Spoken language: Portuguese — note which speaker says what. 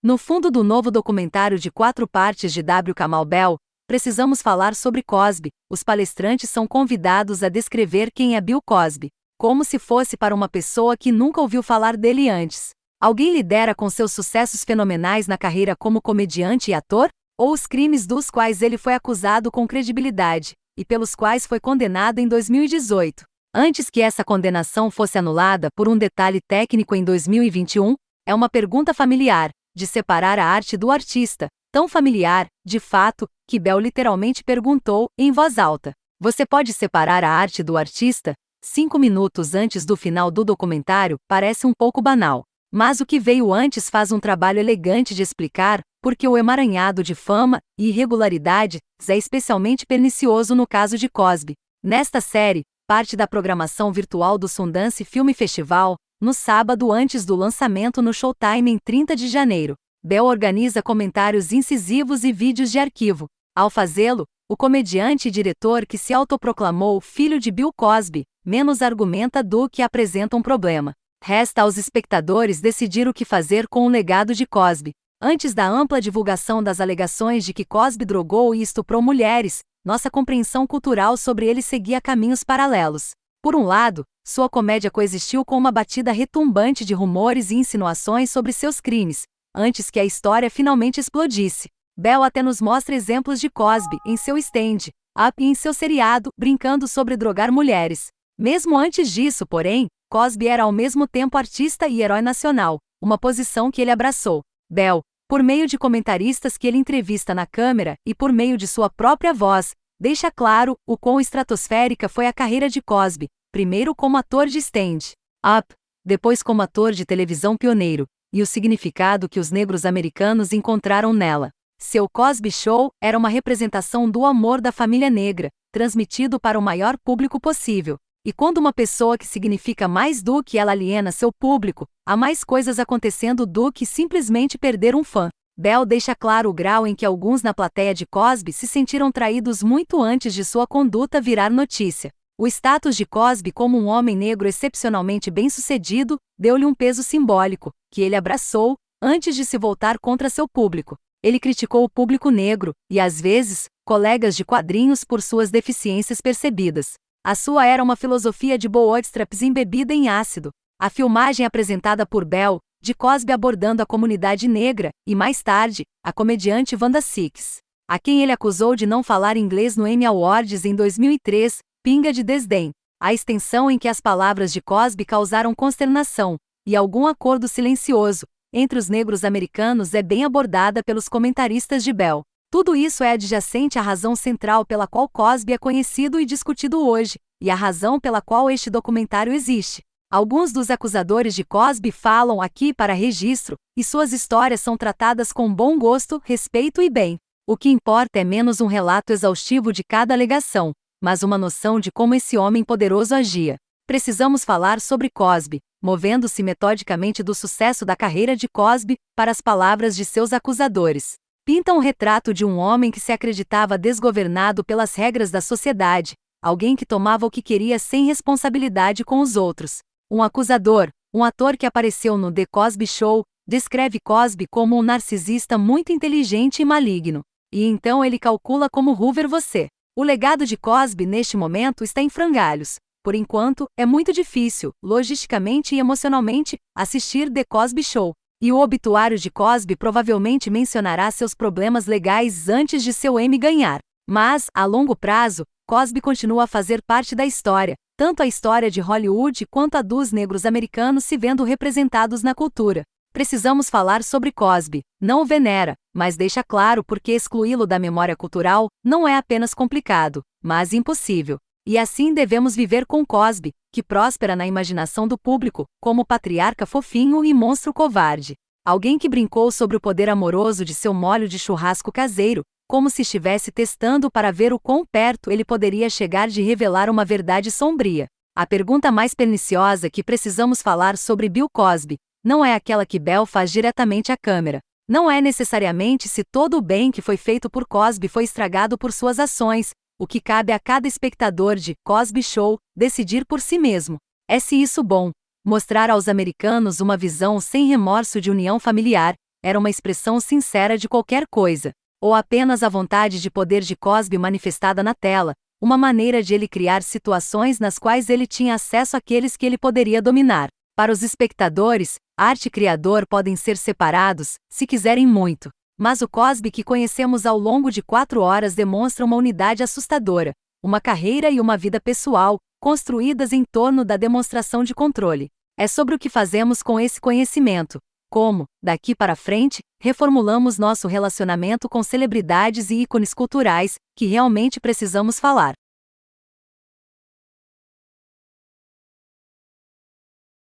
Speaker 1: No fundo do novo documentário de 4 partes de W. Kamau Bell, precisamos falar sobre Cosby. Os palestrantes são convidados a descrever quem é Bill Cosby, como se fosse para uma pessoa que nunca ouviu falar dele antes. Alguém lidera com seus sucessos fenomenais na carreira como comediante e ator? Ou os crimes dos quais ele foi acusado com credibilidade, e pelos quais foi condenado em 2018? Antes que essa condenação fosse anulada por um detalhe técnico em 2021, é uma pergunta familiar, de separar a arte do artista, tão familiar, de fato, que Bell literalmente perguntou, em voz alta: "Você pode separar a arte do artista?" 5 minutos antes do final do documentário, parece um pouco banal. Mas o que veio antes faz um trabalho elegante de explicar porque o emaranhado de fama e irregularidades é especialmente pernicioso no caso de Cosby. Nesta série, parte da programação virtual do Sundance Film Festival, no sábado antes do lançamento no Showtime em 30 de janeiro, Bell organiza comentários incisivos e vídeos de arquivo. Ao fazê-lo, o comediante e diretor que se autoproclamou filho de Bill Cosby, menos argumenta do que apresenta um problema. Resta aos espectadores decidir o que fazer com o legado de Cosby. Antes da ampla divulgação das alegações de que Cosby drogou e estuprou mulheres, nossa compreensão cultural sobre ele seguia caminhos paralelos. Por um lado, sua comédia coexistiu com uma batida retumbante de rumores e insinuações sobre seus crimes, antes que a história finalmente explodisse. Bell até nos mostra exemplos de Cosby em seu stand-up e em seu seriado, brincando sobre drogar mulheres. Mesmo antes disso, porém, Cosby era ao mesmo tempo artista e herói nacional, uma posição que ele abraçou. Bell, por meio de comentaristas que ele entrevista na câmera e por meio de sua própria voz, deixa claro o quão estratosférica foi a carreira de Cosby, primeiro como ator de stand-up, depois como ator de televisão pioneiro, e o significado que os negros americanos encontraram nela. Seu Cosby Show era uma representação do amor da família negra, transmitido para o maior público possível. E quando uma pessoa que significa mais do que ela aliena seu público, há mais coisas acontecendo do que simplesmente perder um fã. Bell deixa claro o grau em que alguns na plateia de Cosby se sentiram traídos muito antes de sua conduta virar notícia. O status de Cosby como um homem negro excepcionalmente bem-sucedido deu-lhe um peso simbólico, que ele abraçou, antes de se voltar contra seu público. Ele criticou o público negro, e às vezes, colegas de quadrinhos por suas deficiências percebidas. A sua era uma filosofia de bootstraps embebida em ácido. A filmagem apresentada por Bell, de Cosby abordando a comunidade negra, e mais tarde, a comediante Wanda Sykes, a quem ele acusou de não falar inglês no Emmy Awards em 2003, pinga de desdém. A extensão em que as palavras de Cosby causaram consternação, e algum acordo silencioso, entre os negros americanos é bem abordada pelos comentaristas de Bell. Tudo isso é adjacente à razão central pela qual Cosby é conhecido e discutido hoje, e a razão pela qual este documentário existe. Alguns dos acusadores de Cosby falam aqui para registro, e suas histórias são tratadas com bom gosto, respeito e bem. O que importa é menos um relato exaustivo de cada alegação, mas uma noção de como esse homem poderoso agia. Precisamos falar sobre Cosby, movendo-se metodicamente do sucesso da carreira de Cosby para as palavras de seus acusadores. Pinta um retrato de um homem que se acreditava desgovernado pelas regras da sociedade, alguém que tomava o que queria sem responsabilidade com os outros. Um acusador, um ator que apareceu no The Cosby Show, descreve Cosby como um narcisista muito inteligente e maligno. E então ele calcula como Hoover você. O legado de Cosby neste momento está em frangalhos. Por enquanto, é muito difícil, logisticamente e emocionalmente, assistir The Cosby Show. E o obituário de Cosby provavelmente mencionará seus problemas legais antes de seu Emmy ganhar. Mas, a longo prazo, Cosby continua a fazer parte da história, tanto a história de Hollywood quanto a dos negros americanos se vendo representados na cultura. Precisamos falar sobre Cosby, não o venera, mas deixa claro porque excluí-lo da memória cultural não é apenas complicado, mas impossível. E assim devemos viver com Cosby, que próspera na imaginação do público, como patriarca fofinho e monstro covarde. Alguém que brincou sobre o poder amoroso de seu molho de churrasco caseiro, como se estivesse testando para ver o quão perto ele poderia chegar de revelar uma verdade sombria. A pergunta mais perniciosa que precisamos falar sobre Bill Cosby não é aquela que Bell faz diretamente à câmera. Não é necessariamente se todo o bem que foi feito por Cosby foi estragado por suas ações. O que cabe a cada espectador de Cosby Show decidir por si mesmo. É se isso bom, mostrar aos americanos uma visão sem remorso de união familiar, era uma expressão sincera de qualquer coisa, ou apenas a vontade de poder de Cosby manifestada na tela, uma maneira de ele criar situações nas quais ele tinha acesso àqueles que ele poderia dominar. Para os espectadores, arte e criador podem ser separados, se quiserem muito. Mas o Cosby que conhecemos ao longo de 4 horas demonstra uma unidade assustadora, uma carreira e uma vida pessoal, construídas em torno da demonstração de controle. É sobre o que fazemos com esse conhecimento. Como, daqui para frente, reformulamos nosso relacionamento com celebridades e ícones culturais, que realmente precisamos falar.